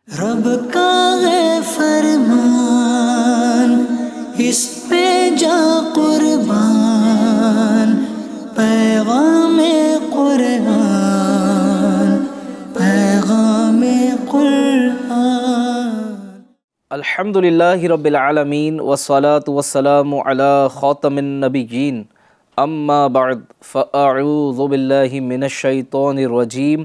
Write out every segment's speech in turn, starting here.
رب کا ہے فرمان، اس پہ جا قربان، پیغام قرآن، پیغام قرآن۔ الحمدللہ رب العالمین والصلاة والسلام علی خاتم النبیین، اما بعد فاعوذ باللہ من الشیطان الرجیم،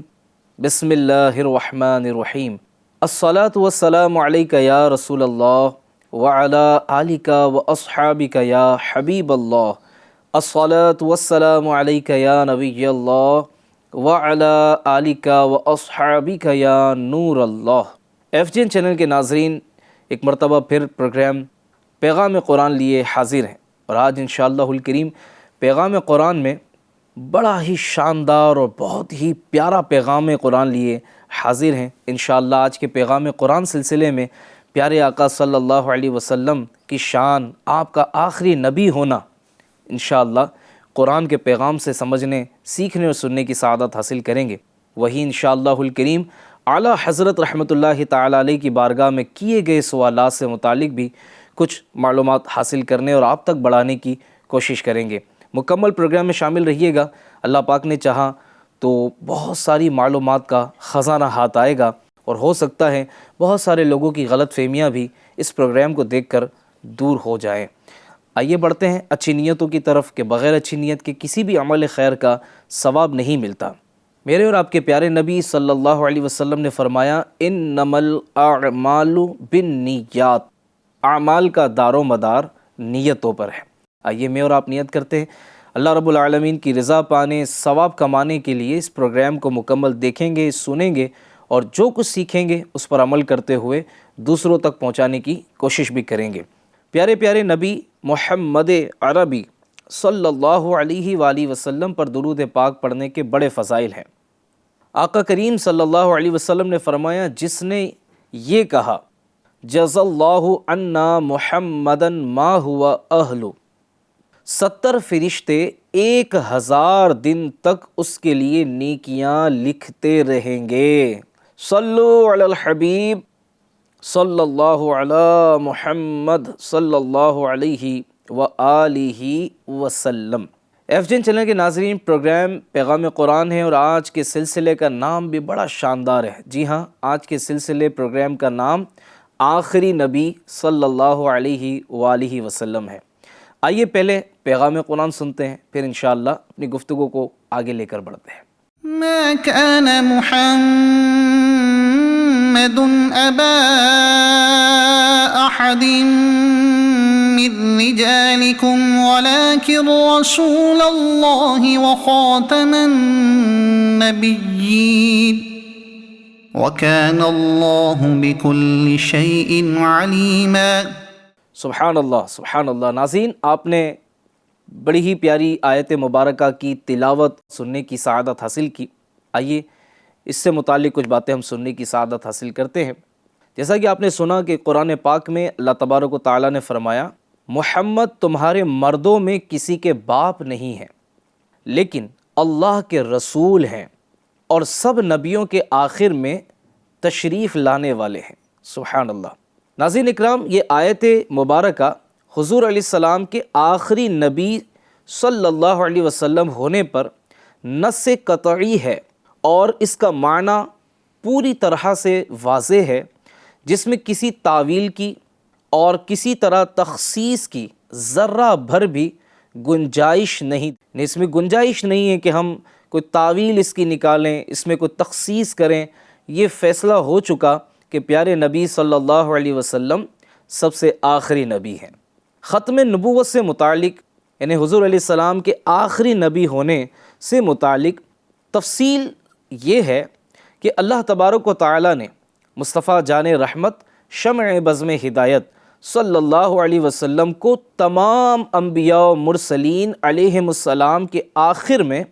بسم اللہ الرحمن الرحیم۔ الصلاة والسلام علیک یا رسول اللہ وعلی آلک واصحابک یا حبیب اللہ، الصلاة والسلام علیک یا نبی اللہ وعلی آلک واصحابک یا نور اللہ۔ FGN چینل کے ناظرین، ایک مرتبہ پھر پروگرام پیغام قرآن لیے حاضر ہیں، اور آج انشاءاللہ الکریم پیغام قرآن میں بڑا ہی شاندار اور بہت ہی پیارا پیغام قرآن لیے حاضر ہیں۔ انشاءاللہ آج کے پیغام قرآن سلسلے میں پیارے آقا صلی اللہ علیہ وسلم کی شان، آپ کا آخری نبی ہونا، انشاءاللہ قرآن کے پیغام سے سمجھنے، سیکھنے اور سننے کی سعادت حاصل کریں گے۔ وہی انشاءاللہ الکریم اعلیٰ حضرت رحمۃ اللہ تعالیٰ علیہ کی بارگاہ میں کیے گئے سوالات سے متعلق بھی کچھ معلومات حاصل کرنے اور آپ تک بڑھانے کی کوشش کریں گے۔ مکمل پروگرام میں شامل رہیے گا، اللہ پاک نے چاہا تو بہت ساری معلومات کا خزانہ ہاتھ آئے گا، اور ہو سکتا ہے بہت سارے لوگوں کی غلط فہمیاں بھی اس پروگرام کو دیکھ کر دور ہو جائیں۔ آئیے بڑھتے ہیں اچھی نیتوں کی طرف، کہ بغیر اچھی نیت کے کسی بھی عمل خیر کا ثواب نہیں ملتا۔ میرے اور آپ کے پیارے نبی صلی اللہ علیہ وسلم نے فرمایا، انما الاعمال بالنیات، اعمال کا دار و مدار نیتوں پر ہے۔ آئیے میں اور آپ نیت کرتے ہیں، اللہ رب العالمین کی رضا پانے، ثواب کمانے کے لیے اس پروگرام کو مکمل دیکھیں گے، سنیں گے، اور جو کچھ سیکھیں گے اس پر عمل کرتے ہوئے دوسروں تک پہنچانے کی کوشش بھی کریں گے۔ پیارے پیارے نبی محمد عربی صلی اللہ علیہ وآلہ وسلم پر درود پاک پڑھنے کے بڑے فضائل ہیں۔ آقا کریم صلی اللہ علیہ وسلم نے فرمایا، جس نے یہ کہا جزا اللہ عنا محمدن ما ہوا اہل، 70 فرشتے 1000 دن تک اس کے لیے نیکیاں لکھتے رہیں گے۔ صلو علی الحبیب صلی اللہ علی محمد صلی اللہ علیہ وآلہ وسلم۔ FGN چینل کے ناظرین، پروگرام پیغام قرآن ہے، اور آج کے سلسلے کا نام بھی بڑا شاندار ہے۔ جی ہاں، آج کے سلسلے پروگرام کا نام آخری نبی صلی اللہ علیہ وآلہ وسلم ہے۔ آئیے پہلے پیغام قرآن سنتے ہیں، پھر انشاءاللہ اپنی گفتگو کو آگے لے کر بڑھتے ہیں۔ ما كان محمد أبا أحد من رجالكم ولكن رسول الله وخاتم النبيين وكان الله بكل شيء عليما۔ سبحان اللہ، سبحان اللہ۔ ناظرین، آپ نے بڑی ہی پیاری آیت مبارکہ کی تلاوت سننے کی سعادت حاصل کی۔ آئیے اس سے متعلق کچھ باتیں ہم سننے کی سعادت حاصل کرتے ہیں۔ جیسا کہ آپ نے سنا کہ قرآن پاک میں اللہ تبارک و تعالیٰ نے فرمایا، محمد تمہارے مردوں میں کسی کے باپ نہیں ہیں، لیکن اللہ کے رسول ہیں، اور سب نبیوں کے آخر میں تشریف لانے والے ہیں۔ سبحان اللہ۔ ناظرین اکرام، یہ آیت مبارکہ حضور علیہ السلام کے آخری نبی صلی اللہ علیہ وسلم ہونے پر نص قطعی ہے، اور اس کا معنی پوری طرح سے واضح ہے، جس میں کسی تعویل کی اور کسی طرح تخصیص کی ذرہ بھر بھی گنجائش نہیں۔ اس میں گنجائش نہیں ہے کہ ہم کوئی تعویل اس کی نکالیں، اس میں کوئی تخصیص کریں۔ یہ فیصلہ ہو چکا کہ پیارے نبی صلی اللہ علیہ وسلم سب سے آخری نبی ہیں۔ ختم نبوت سے متعلق، یعنی حضور علیہ السلام کے آخری نبی ہونے سے متعلق تفصیل یہ ہے کہ اللہ تبارک و تعالیٰ نے مصطفیٰ جان رحمت، شمع بزم ہدایت صلی اللہ علیہ وسلم کو تمام انبیاء و مرسلین علیہم السلام کے آخر میں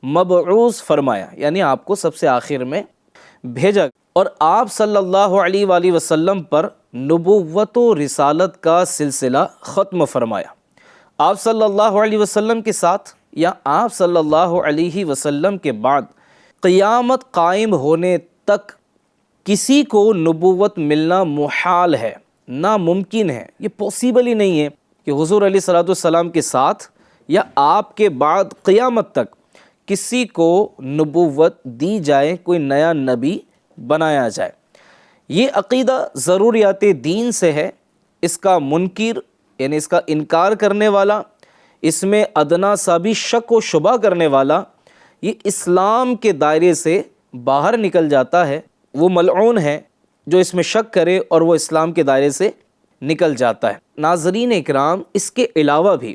مبعوث فرمایا، یعنی آپ کو سب سے آخر میں بھیجا، اور آپ صلی اللہ علیہ وآلہ وسلم پر نبوت و رسالت کا سلسلہ ختم فرمایا۔ آپ صلی اللہ علیہ وسلم کے ساتھ یا آپ صلی اللہ علیہ وسلم کے بعد قیامت قائم ہونے تک کسی کو نبوت ملنا محال ہے، ناممکن ہے، یہ پاسبل ہی نہیں ہے کہ حضور علیہ الصلوۃ والسلام کے ساتھ یا آپ کے بعد قیامت تک کسی کو نبوت دی جائے، کوئی نیا نبی بنایا جائے۔ یہ عقیدہ ضروریات دین سے ہے۔ اس کا منکر یعنی اس کا انکار کرنے والا، اس میں ادنا سا بھی شک و شبہ کرنے والا، یہ اسلام کے دائرے سے باہر نکل جاتا ہے۔ وہ ملعون ہے جو اس میں شک کرے اور وہ اسلام کے دائرے سے نکل جاتا ہے۔ ناظرین اکرام، اس کے علاوہ بھی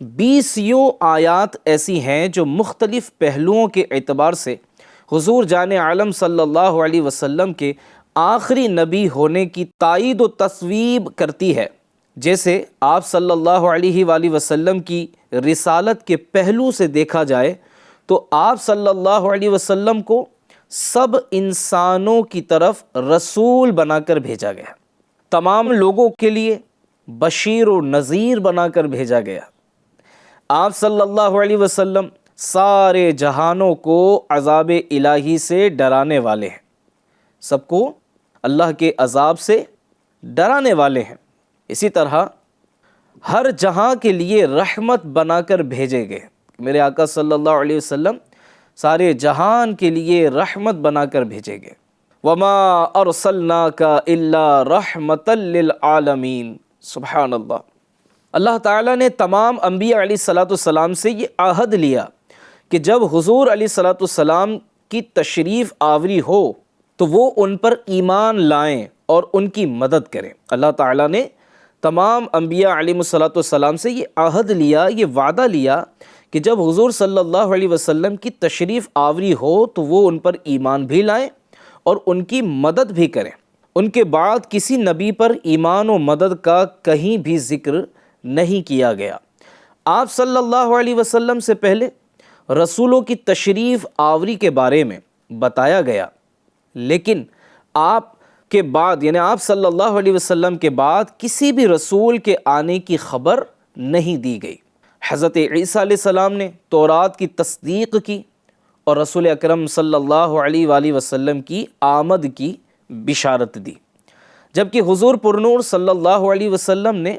20 آیات ایسی ہیں جو مختلف پہلوؤں کے اعتبار سے حضور جان عالم صلی اللہ علیہ وسلم کے آخری نبی ہونے کی تائید و تصویب کرتی ہے۔ جیسے آپ صلی اللہ علیہ وآلہ وسلم کی رسالت کے پہلو سے دیکھا جائے تو آپ صلی اللہ علیہ وسلم کو سب انسانوں کی طرف رسول بنا کر بھیجا گیا، تمام لوگوں کے لیے بشیر و نذیر بنا کر بھیجا گیا۔ آپ صلی اللہ علیہ وسلم سارے جہانوں کو عذاب الہی سے ڈرانے والے ہیں، سب کو اللہ کے عذاب سے ڈرانے والے ہیں۔ اسی طرح ہر جہاں کے لیے رحمت بنا کر بھیجے گئے۔ میرے آقا صلی اللہ علیہ وسلم سارے جہان کے لیے رحمت بنا کر بھیجے گئے۔ وَمَا أَرْسَلْنَاكَ إِلَّا رَحْمَةً لِّلْعَالَمِينَ۔ سبحان اللہ۔ اللہ تعالیٰ نے تمام انبیاء علیہ الصلوۃ والسلام سے یہ عہد لیا کہ جب حضور علیہ الصلوۃ والسلام کی تشریف آوری ہو تو وہ ان پر ایمان لائیں اور ان کی مدد کریں۔ اللہ تعالیٰ نے تمام انبیاء علیہ الصلوۃ والسلام سے یہ عہد لیا، یہ وعدہ لیا کہ جب حضور صلی اللہ علیہ وسلم کی تشریف آوری ہو تو وہ ان پر ایمان بھی لائیں اور ان کی مدد بھی کریں۔ ان کے بعد کسی نبی پر ایمان و مدد کا کہیں بھی ذکر نہیں کیا گیا۔ آپ صلی اللہ علیہ وسلم سے پہلے رسولوں کی تشریف آوری کے بارے میں بتایا گیا، لیکن آپ کے بعد یعنی آپ صلی اللہ علیہ وسلم کے بعد کسی بھی رسول کے آنے کی خبر نہیں دی گئی۔ حضرت عیسیٰ علیہ السلام نے تورات کی تصدیق کی اور رسول اکرم صلی اللہ علیہ وآلہ وسلم کی آمد کی بشارت دی، جبکہ حضور پرنور صلی اللہ علیہ وسلم نے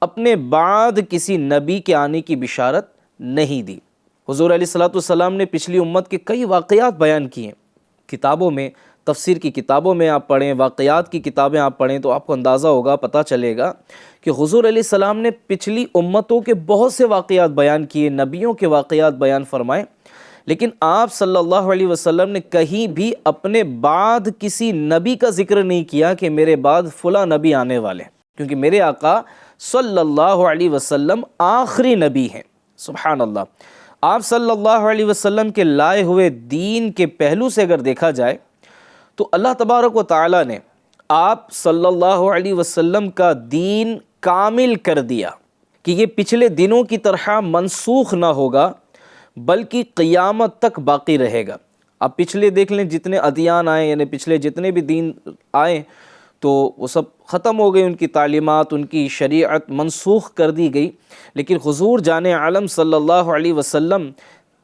اپنے بعد کسی نبی کے آنے کی بشارت نہیں دی۔ حضور علیہ الصلوۃ والسلام نے پچھلی امت کے کئی واقعات بیان کیے، کتابوں میں، تفسیر کی کتابوں میں آپ پڑھیں، واقعات کی کتابیں آپ پڑھیں تو آپ کو اندازہ ہوگا، پتہ چلے گا کہ حضور علیہ السلام نے پچھلی امتوں کے بہت سے واقعات بیان کیے، نبیوں کے واقعات بیان فرمائے، لیکن آپ صلی اللہ علیہ وسلم نے کہیں بھی اپنے بعد کسی نبی کا ذکر نہیں کیا کہ میرے بعد فلاں نبی آنے والے ہیں، کیونکہ میرے آقا صلی اللہ علیہ وسلم آخری نبی ہیں۔ سبحان اللہ۔ آپ صلی اللہ علیہ وسلم کے لائے ہوئے دین کے پہلو سے اگر دیکھا جائے تو اللہ تبارک و تعالیٰ نے آپ صلی اللہ علیہ وسلم کا دین کامل کر دیا کہ یہ پچھلے دنوں کی طرح منسوخ نہ ہوگا بلکہ قیامت تک باقی رہے گا۔ اب پچھلے دیکھ لیں جتنے ادیان آئے، یعنی پچھلے جتنے بھی دین آئے تو وہ سب ختم ہو گئی، ان کی تعلیمات، ان کی شریعت منسوخ کر دی گئی، لیکن حضور جان عالم صلی اللہ علیہ وسلم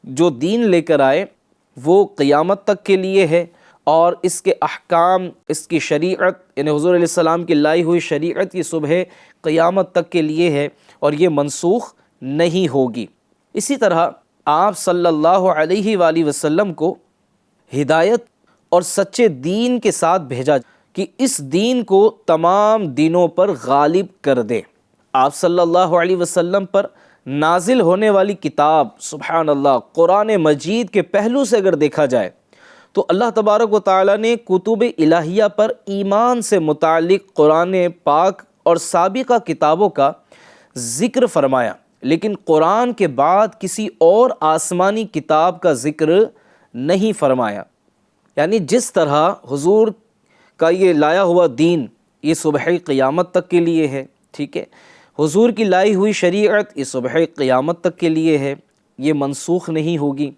جو دین لے کر آئے وہ قیامت تک کے لیے ہے، اور اس کے احکام، اس کی شریعت یعنی حضور علیہ السلام کی لائی ہوئی شریعت کی صبح قیامت تک کے لیے ہے اور یہ منسوخ نہیں ہوگی۔ اسی طرح آپ صلی اللہ علیہ وآلہ وسلم کو ہدایت اور سچے دین کے ساتھ بھیجا کہ اس دین کو تمام دینوں پر غالب کر دے۔ آپ صلی اللہ علیہ وسلم پر نازل ہونے والی کتاب، سبحان اللہ، قرآن مجید کے پہلو سے اگر دیکھا جائے تو اللہ تبارک و تعالیٰ نے کتب الہیہ پر ایمان سے متعلق قرآن پاک اور سابقہ کتابوں کا ذکر فرمایا، لیکن قرآن کے بعد کسی اور آسمانی کتاب کا ذکر نہیں فرمایا۔ یعنی جس طرح حضور کا یہ لایا ہوا دین یہ صبح قیامت تک کے لیے ہے، ٹھیک ہے، حضور کی لائی ہوئی شریعت یہ صبح قیامت تک کے لیے ہے، یہ منسوخ نہیں ہوگی۔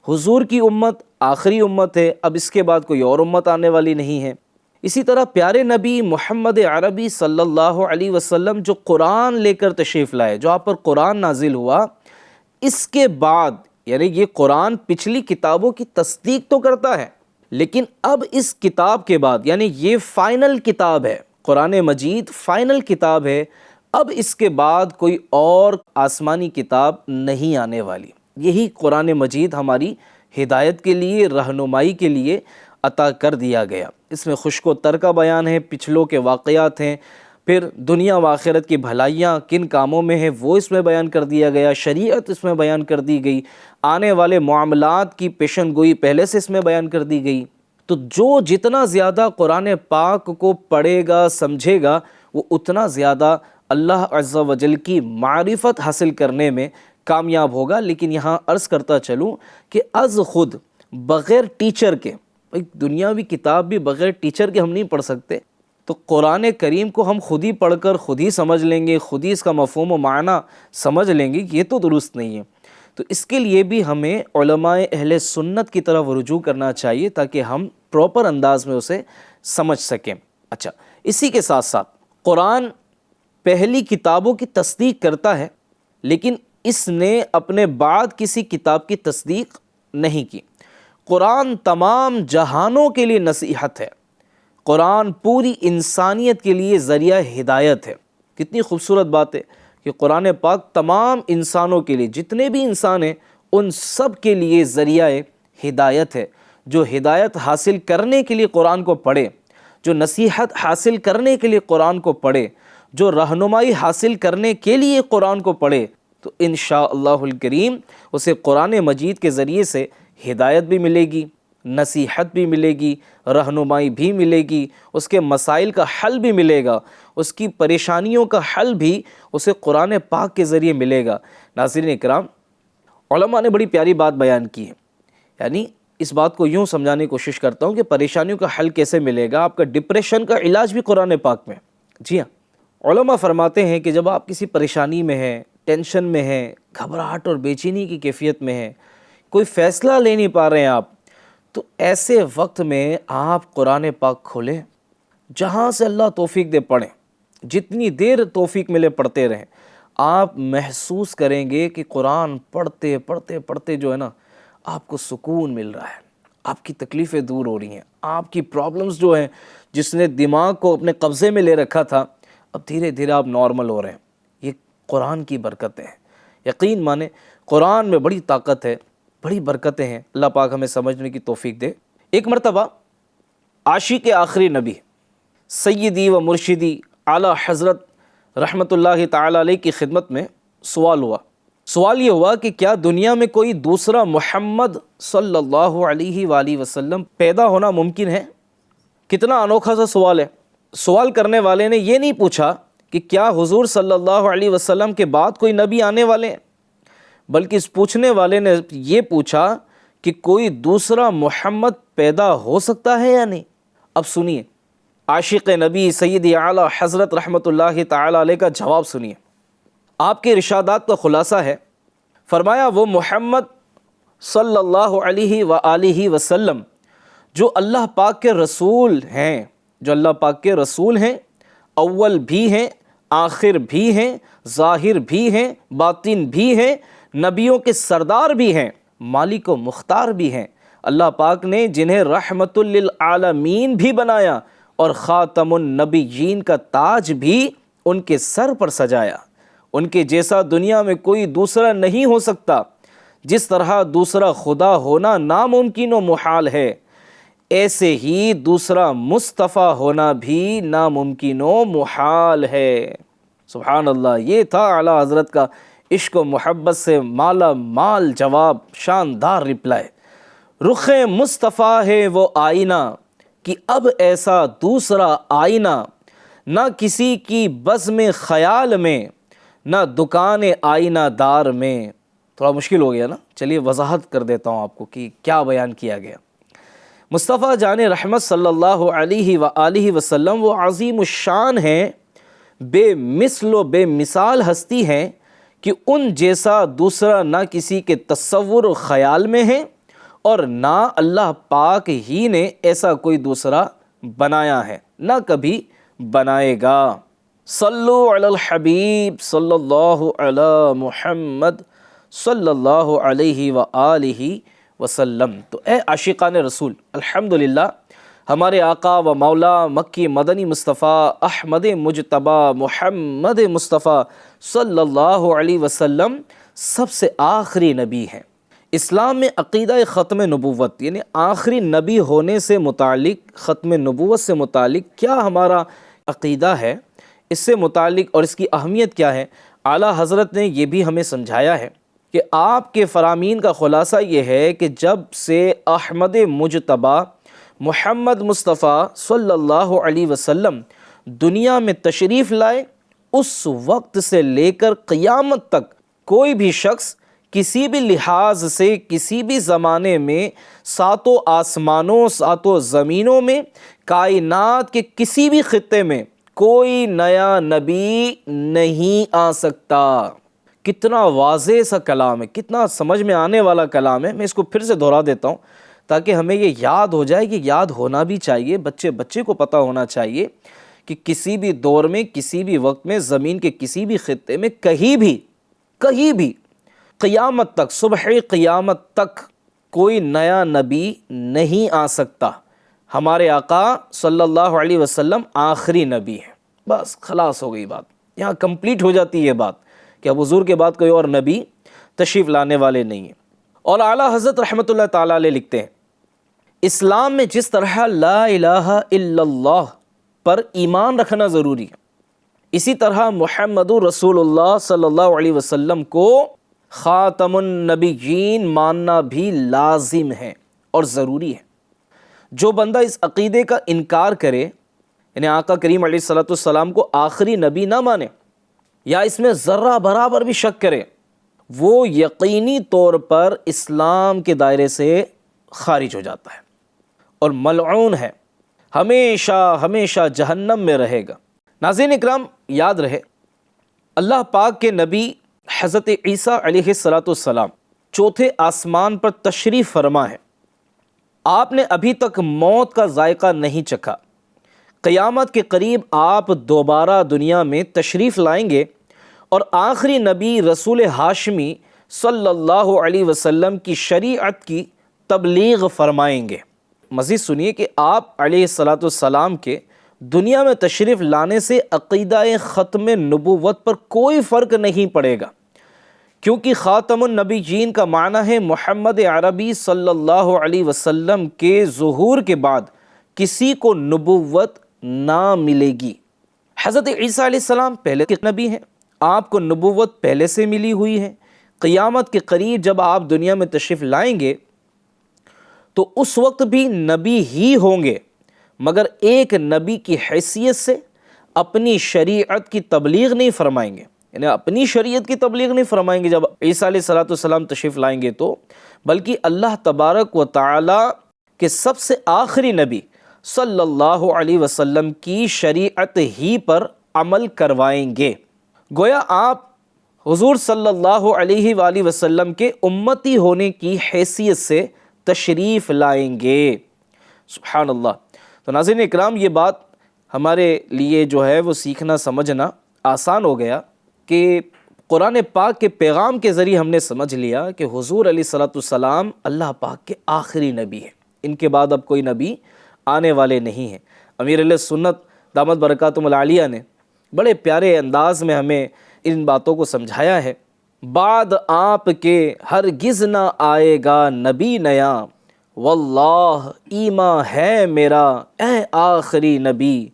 حضور کی امت آخری امت ہے، اب اس کے بعد کوئی اور امت آنے والی نہیں ہے۔ اسی طرح پیارے نبی محمد عربی صلی اللہ علیہ وسلم جو قرآن لے کر تشریف لائے، جو آپ پر قرآن نازل ہوا، اس کے بعد یعنی یہ قرآن پچھلی کتابوں کی تصدیق تو کرتا ہے، لیکن اب اس کتاب کے بعد، یعنی یہ فائنل کتاب ہے، قرآن مجید فائنل کتاب ہے، اب اس کے بعد کوئی اور آسمانی کتاب نہیں آنے والی۔ یہی قرآن مجید ہماری ہدایت کے لیے، رہنمائی کے لیے عطا کر دیا گیا۔ اس میں خشک و تر کا بیان ہے، پچھلوں کے واقعات ہیں، پھر دنیا و آخرت کی بھلائیاں کن کاموں میں ہیں وہ اس میں بیان کر دیا گیا، شریعت اس میں بیان کر دی گئی، آنے والے معاملات کی پیشن گوئی پہلے سے اس میں بیان کر دی گئی۔ تو جو جتنا زیادہ قرآن پاک کو پڑھے گا، سمجھے گا، وہ اتنا زیادہ اللہ عز و جل کی معرفت حاصل کرنے میں کامیاب ہوگا۔ لیکن یہاں عرض کرتا چلوں کہ از خود بغیر ٹیچر کے، دنیاوی کتاب بھی بغیر ٹیچر کے ہم نہیں پڑھ سکتے، تو قرآن کریم کو ہم خود ہی پڑھ کر خود ہی سمجھ لیں گے، خود ہی اس کا مفہوم و معنی سمجھ لیں گے، یہ تو درست نہیں ہے۔ تو اس کے لیے بھی ہمیں علماء اہل سنت کی طرف رجوع کرنا چاہیے تاکہ ہم پراپر انداز میں اسے سمجھ سکیں۔ اچھا، اسی کے ساتھ ساتھ قرآن پہلی کتابوں کی تصدیق کرتا ہے، لیکن اس نے اپنے بعد کسی کتاب کی تصدیق نہیں کی۔ قرآن تمام جہانوں کے لیے نصیحت ہے، قرآن پوری انسانیت کے لیے ذریعہ ہدایت ہے۔ کتنی خوبصورت بات ہے کہ قرآن پاک تمام انسانوں کے لیے، جتنے بھی انسان ہیں ان سب کے لیے ذریعہ ہدایت ہے۔ جو ہدایت حاصل کرنے کے لیے قرآن کو پڑھے، جو نصیحت حاصل کرنے کے لیے قرآن کو پڑھے، جو رہنمائی حاصل کرنے کے لیے قرآن کو پڑھے، تو انشاءاللہ الکریم اسے قرآن مجید کے ذریعے سے ہدایت بھی ملے گی، نصیحت بھی ملے گی، رہنمائی بھی ملے گی، اس کے مسائل کا حل بھی ملے گا، اس کی پریشانیوں کا حل بھی اسے قرآن پاک کے ذریعے ملے گا۔ ناظرین اکرام، علماء نے بڑی پیاری بات بیان کی ہے، یعنی اس بات کو یوں سمجھانے کی کوشش کرتا ہوں کہ پریشانیوں کا حل کیسے ملے گا۔ آپ کا ڈپریشن کا علاج بھی قرآن پاک میں ہے۔ جی ہاں، علماء فرماتے ہیں کہ جب آپ کسی پریشانی میں ہیں، ٹینشن میں ہیں، گھبراہٹ اور بے چینی کی کیفیت میں ہیں، کوئی فیصلہ لے نہیں پا رہے ہیں آپ، تو ایسے وقت میں آپ قرآن پاک کھولیں، جہاں سے اللہ توفیق دے پڑھیں، جتنی دیر توفیق ملے پڑھتے رہیں۔ آپ محسوس کریں گے کہ قرآن پڑھتے پڑھتے پڑھتے جو ہے نا، آپ کو سکون مل رہا ہے، آپ کی تکلیفیں دور ہو رہی ہیں، آپ کی پرابلمز جو ہیں جس نے دماغ کو اپنے قبضے میں لے رکھا تھا، اب دھیرے دھیرے آپ نارمل ہو رہے ہیں۔ یہ قرآن کی برکتیں ہیں، یقین مانیں قرآن میں بڑی طاقت ہے، بڑی برکتیں ہیں۔ اللہ پاک ہمیں سمجھنے کی توفیق دے۔ ایک مرتبہ عاشق آخری نبی سیدی و مرشدی اعلیٰ حضرت رحمۃ اللہ تعالی علیہ کی خدمت میں سوال ہوا۔ سوال یہ ہوا کہ کیا دنیا میں کوئی دوسرا محمد صلی اللہ علیہ وآلہ وسلم پیدا ہونا ممکن ہے؟ کتنا انوکھا سا سوال ہے۔ سوال کرنے والے نے یہ نہیں پوچھا کہ کیا حضور صلی اللہ علیہ وسلم کے بعد کوئی نبی آنے والے ہیں، بلکہ اس پوچھنے والے نے یہ پوچھا کہ کوئی دوسرا محمد پیدا ہو سکتا ہے یا نہیں۔ اب سنیے عاشق نبی سیدی اعلیٰ حضرت رحمۃ اللہ تعالی علیہ کا جواب سنیے۔ آپ کے ارشادات کا خلاصہ ہے، فرمایا وہ محمد صلی اللہ علیہ وآلہ وسلم جو اللہ پاک کے رسول ہیں، جو اللہ پاک کے رسول ہیں، اول بھی ہیں، آخر بھی ہیں، ظاہر بھی ہیں، باطن بھی ہیں، نبیوں کے سردار بھی ہیں، مالک و مختار بھی ہیں، اللہ پاک نے جنہیں رحمت للعالمین بھی بنایا اور خاتم النبیین کا تاج بھی ان کے سر پر سجایا۔ ان کے جیسا دنیا میں کوئی دوسرا نہیں ہو سکتا، جس طرح دوسرا خدا ہونا ناممکن و محال ہے، ایسے ہی دوسرا مصطفیٰ ہونا بھی ناممکن و محال ہے۔ سبحان اللہ، یہ تھا اعلیٰ حضرت کا عشق و محبت سے مالا مال جواب، شاندار رپلائی۔ رخ مصطفیٰ ہے وہ آئینہ کہ اب ایسا دوسرا آئینہ، نہ کسی کی بزم خیال میں، نہ دکان آئینہ دار میں۔ تھوڑا مشکل ہو گیا نا، چلیے وضاحت کر دیتا ہوں آپ کو کہ کیا بیان کیا گیا۔ مصطفیٰ جان رحمت صلی اللہ علیہ وآلہ وسلم وہ عظیم الشان ہیں، بے مثل و بے مثال ہستی ہیں کہ ان جیسا دوسرا نہ کسی کے تصور و خیال میں ہے اور نہ اللہ پاک ہی نے ایسا کوئی دوسرا بنایا ہے، نہ کبھی بنائے گا۔ صلو علی الحبیب صلی اللہ علی محمد صلی اللہ علیہ وآلہ وسلم۔ تو اے عاشقان رسول، الحمدللہ ہمارے آقا و مولا مکی مدنی مصطفیٰ احمد مجتبیٰ محمد مصطفیٰ صلی اللہ علیہ وسلم سب سے آخری نبی ہیں۔ اسلام میں عقیدہ ختم نبوت یعنی آخری نبی ہونے سے متعلق، ختم نبوت سے متعلق کیا ہمارا عقیدہ ہے، اس سے متعلق اور اس کی اہمیت کیا ہے، اعلیٰ حضرت نے یہ بھی ہمیں سمجھایا ہے کہ آپ کے فرامین کا خلاصہ یہ ہے کہ جب سے احمد مجتبیٰ محمد مصطفیٰ صلی اللہ علیہ وسلم دنیا میں تشریف لائے، اس وقت سے لے کر قیامت تک کوئی بھی شخص کسی بھی لحاظ سے کسی بھی زمانے میں ساتوں آسمانوں ساتوں زمینوں میں کائنات کے کسی بھی خطے میں کوئی نیا نبی نہیں آ سکتا۔ کتنا واضح سا کلام ہے، کتنا سمجھ میں آنے والا کلام ہے۔ میں اس کو پھر سے دہرا دیتا ہوں تاکہ ہمیں یہ یاد ہو جائے، کہ یاد ہونا بھی چاہیے، بچے کو پتہ ہونا چاہیے کہ کسی بھی دور میں کسی بھی وقت میں زمین کے کسی بھی خطے میں کہیں بھی قیامت تک، صبح قیامت تک کوئی نیا نبی نہیں آ سکتا۔ ہمارے آقا صلی اللہ علیہ وسلم آخری نبی ہے، بس خلاص ہو گئی بات، یہاں کمپلیٹ ہو جاتی ہے یہ بات کہ اب حضور کے بعد کوئی اور نبی تشریف لانے والے نہیں ہیں۔ اور اعلیٰ حضرت رحمۃ اللہ تعالیٰ علیہ لکھتے ہیں، اسلام میں جس طرح لا الہ الا اللہ پر ایمان رکھنا ضروری ہے، اسی طرح محمد رسول اللہ صلی اللہ علیہ وسلم کو خاتم النبیین ماننا بھی لازم ہے اور ضروری ہے۔ جو بندہ اس عقیدے کا انکار کرے، یعنی آقا کریم علیہ الصلوۃ والسلام کو آخری نبی نہ مانے یا اس میں ذرہ برابر بھی شک کرے، وہ یقینی طور پر اسلام کے دائرے سے خارج ہو جاتا ہے اور ملعون ہے، ہمیشہ جہنم میں رہے گا۔ ناظرین اکرام، یاد رہے اللہ پاک کے نبی حضرت عیسیٰ علیہ السلام چوتھے آسمان پر تشریف فرما ہے۔ آپ نے ابھی تک موت کا ذائقہ نہیں چکھا۔ قیامت کے قریب آپ دوبارہ دنیا میں تشریف لائیں گے اور آخری نبی رسول ہاشمی صلی اللہ علیہ وسلم کی شریعت کی تبلیغ فرمائیں گے۔ مزید سنیے کہ آپ علیہ الصلوۃ والسلام کے دنیا میں تشریف لانے سے عقیدہ ختم نبوت پر کوئی فرق نہیں پڑے گا، کیونکہ خاتم النبیین کا معنی ہے محمد عربی صلی اللہ علیہ وسلم کے ظہور کے بعد کسی کو نبوت نہ ملے گی۔ حضرت عیسیٰ علیہ السلام پہلے کے نبی ہیں، آپ کو نبوت پہلے سے ملی ہوئی ہے۔ قیامت کے قریب جب آپ دنیا میں تشریف لائیں گے تو اس وقت بھی نبی ہی ہوں گے، مگر ایک نبی کی حیثیت سے اپنی شریعت کی تبلیغ نہیں فرمائیں گے، یعنی اپنی شریعت کی تبلیغ نہیں فرمائیں گے جب عیسیٰ علیہ السلام تشریف لائیں گے تو، بلکہ اللہ تبارک و تعالی کے سب سے آخری نبی صلی اللہ علیہ وسلم کی شریعت ہی پر عمل کروائیں گے۔ گویا آپ حضور صلی اللہ علیہ وآلہ وسلم کے امتی ہونے کی حیثیت سے تشریف لائیں گے۔ سبحان اللہ۔ تو ناظرین اکرام، یہ بات ہمارے لیے جو ہے وہ سیکھنا سمجھنا آسان ہو گیا کہ قرآن پاک کے پیغام کے ذریعے ہم نے سمجھ لیا کہ حضور علیہ الصلوۃ والسلام اللہ پاک کے آخری نبی ہیں، ان کے بعد اب کوئی نبی آنے والے نہیں ہیں۔ امیر علیہ سنت دامت برکاتہم العالیہ نے بڑے پیارے انداز میں ہمیں ان باتوں کو سمجھایا ہے۔ بعد آپ کے ہرگز نہ آئے گا نبی نیا، واللہ ایمان ہے میرا اے آخری نبی،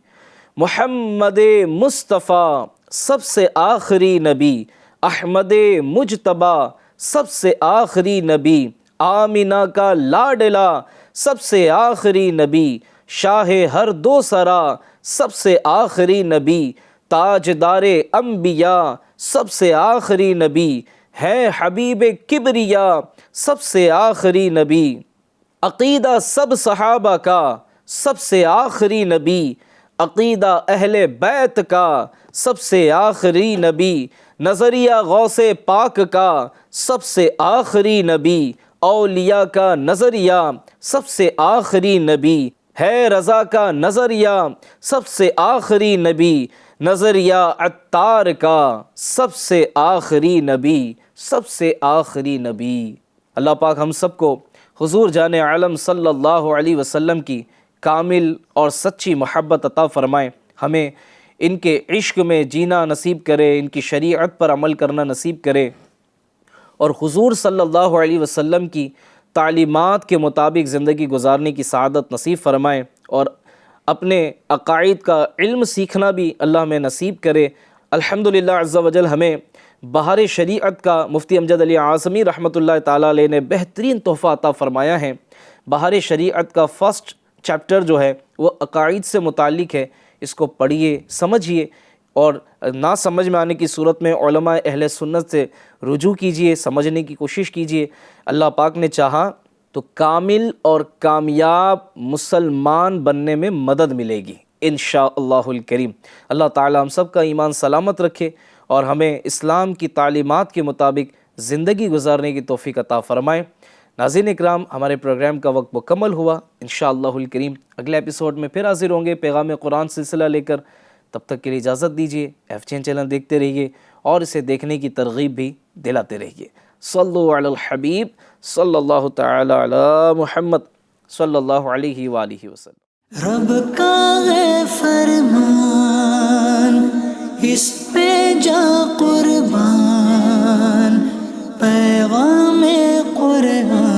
محمد مصطفیٰ سب سے آخری نبی، احمد مجتبیٰ سب سے آخری نبی، آمینہ کا لاڈلا سب سے آخری نبی، شاہ ہر دو سرا سب سے آخری نبی، تاجدار انبیاء سب سے آخری نبی، ہے حبیب کبریا سب سے آخری نبی، عقیدہ سب صحابہ کا سب سے آخری نبی، عقیدہ اہل بیت کا سب سے آخری نبی، نظریہ غوث پاک کا سب سے آخری نبی، اولیاء کا نظریہ سب سے آخری نبی، ہے رضا کا نظریہ سب سے آخری نبی، نظریہ عطار کا سب سے آخری نبی، سب سے آخری نبی۔ اللہ پاک ہم سب کو حضور جان عالم صلی اللہ علیہ وسلم کی کامل اور سچی محبت عطا فرمائیں، ہمیں ان کے عشق میں جینا نصیب کرے، ان کی شریعت پر عمل کرنا نصیب کرے، اور حضور صلی اللہ علیہ وسلم کی تعلیمات کے مطابق زندگی گزارنے کی سعادت نصیب فرمائیں، اور اپنے عقائد کا علم سیکھنا بھی اللہ میں نصیب کرے۔ الحمدللہ عز و جل ہمیں بہار شریعت کا مفتی امجد علی اعظمی رحمۃ اللہ تعالیٰ علیہ نے بہترین تحفہ عطا فرمایا ہے۔ بہار شریعت کا فرسٹ چیپٹر جو ہے وہ عقائد سے متعلق ہے، اس کو پڑھیے، سمجھیے، اور نہ سمجھ میں آنے کی صورت میں علماء اہل سنت سے رجوع کیجیے، سمجھنے کی کوشش کیجیے۔ اللہ پاک نے چاہا تو کامل اور کامیاب مسلمان بننے میں مدد ملے گی انشاءاللہ الکریم۔ اللہ تعالی ہم سب کا ایمان سلامت رکھے اور ہمیں اسلام کی تعلیمات کے مطابق زندگی گزارنے کی توفیق عطا فرمائے۔ ناظرین اکرام، ہمارے پروگرام کا وقت مکمل ہوا، انشاءاللہ الکریم اگلے ایپیسوڈ میں پھر حاضر ہوں گے پیغام قرآن سلسلہ لے کر۔ تب تک کے لیے اجازت دیجیے، FGN چینل دیکھتے رہیے اور اسے دیکھنے کی ترغیب بھی دلاتے رہیے۔ صلو علی الحبیب صلی اللہ تعالی علی محمد صلی اللہ علیہ وآلہ وسلم۔ رب کا ہے فرمان، اس پہ جا قربان، پیغام قرآن